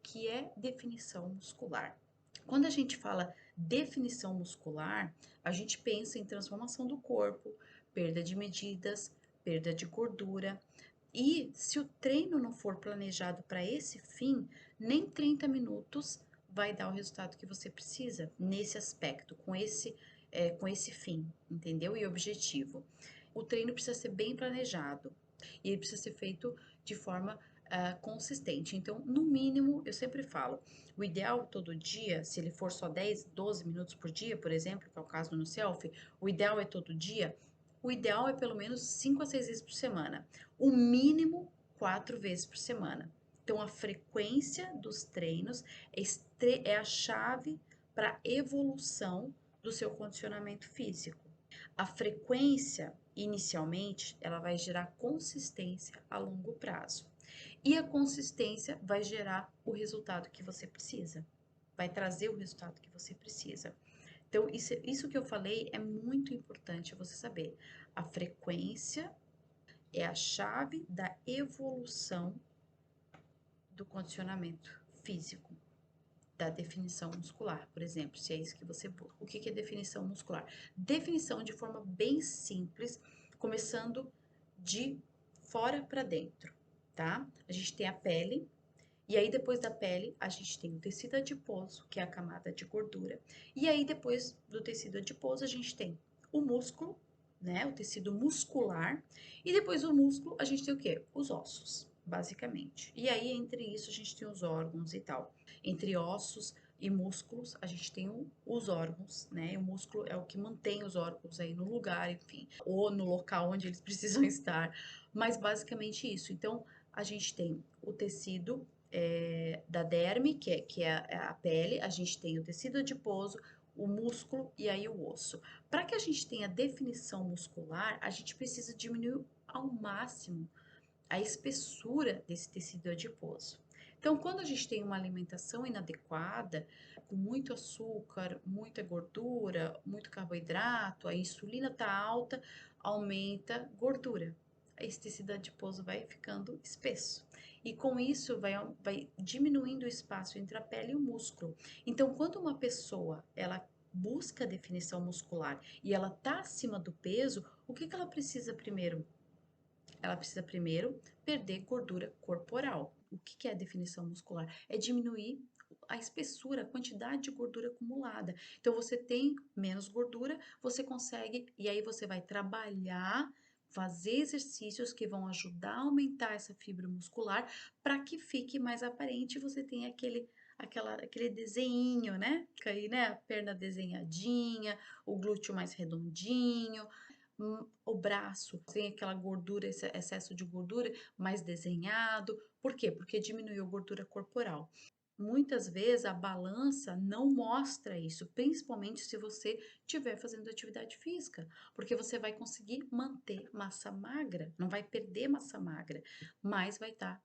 que é definição muscular. Quando a gente fala definição muscular, a gente pensa em transformação do corpo, perda de medidas, perda de gordura. E se o treino não for planejado para esse fim, nem 30 minutos vai dar o resultado que você precisa nesse aspecto, com esse fim, entendeu? E objetivo. O treino precisa ser bem planejado e ele precisa ser feito de forma consistente. Então, no mínimo, eu sempre falo, o ideal todo dia, se ele for só 10, 12 minutos por dia, por exemplo, que é o caso no selfie, o ideal é todo dia. O ideal é pelo menos 5 a 6 vezes por semana. O mínimo 4 vezes por semana. Então, a frequência dos treinos é a chave para a evolução do seu condicionamento físico. A frequência, inicialmente, ela vai gerar consistência a longo prazo. E a consistência vai gerar o resultado que você precisa. Vai trazer o resultado que você precisa. Então, isso que eu falei é muito importante você saber. A frequência é a chave da evolução do condicionamento físico, da definição muscular, por exemplo, se é isso que você busca. O que é definição muscular? Definição de forma bem simples, começando de fora para dentro, tá? A gente tem a pele, e aí depois da pele a gente tem o tecido adiposo, que é a camada de gordura, e aí depois do tecido adiposo a gente tem o músculo, né, o tecido muscular, e depois do músculo a gente tem o quê? Os ossos, basicamente. E aí entre isso a gente tem os órgãos e tal. Entre ossos e músculos, a gente tem os órgãos, né? O músculo é o que mantém os órgãos aí no lugar, enfim, ou no local onde eles precisam estar, mas basicamente isso. Então, a gente tem o tecido da derme, que é a pele, a gente tem o tecido adiposo, o músculo e aí o osso. Para que a gente tenha definição muscular, a gente precisa diminuir ao máximo a espessura desse tecido adiposo. Então, quando a gente tem uma alimentação inadequada, com muito açúcar, muita gordura, muito carboidrato, a insulina está alta, aumenta gordura. Esse tecido adiposo vai ficando espesso. E com isso vai diminuindo o espaço entre a pele e o músculo. Então, quando uma pessoa ela busca definição muscular e ela está acima do peso, o que ela precisa primeiro? Ela precisa primeiro perder gordura corporal. O que é a definição muscular? É diminuir a espessura, a quantidade de gordura acumulada. Então, você tem menos gordura, você consegue, e aí você vai trabalhar, fazer exercícios que vão ajudar a aumentar essa fibra muscular para que fique mais aparente e você tenha aquele desenho, né? Que aí, né? A perna desenhadinha, o glúteo mais redondinho, o braço tem aquela gordura, esse excesso de gordura mais desenhado. Por quê? Porque diminuiu a gordura corporal. Muitas vezes a balança não mostra isso, principalmente se você estiver fazendo atividade física, porque você vai conseguir manter massa magra, não vai perder massa magra, mas vai estar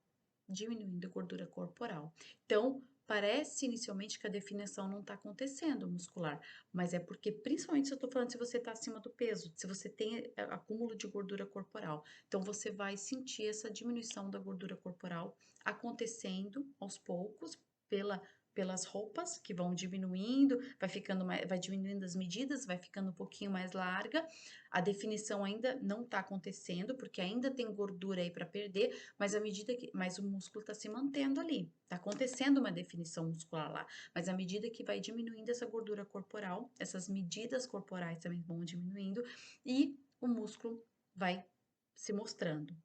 diminuindo a gordura corporal. Então, parece inicialmente que a definição não está acontecendo muscular, mas é porque, principalmente se eu estou falando se você está acima do peso, se você tem acúmulo de gordura corporal, então você vai sentir essa diminuição da gordura corporal acontecendo aos poucos pelas roupas que vão diminuindo, vai diminuindo as medidas, vai ficando um pouquinho mais larga. A definição ainda não está acontecendo, porque ainda tem gordura aí para perder, mas o músculo está se mantendo ali. Está acontecendo uma definição muscular lá, mas à medida que vai diminuindo essa gordura corporal, essas medidas corporais também vão diminuindo e o músculo vai se mostrando.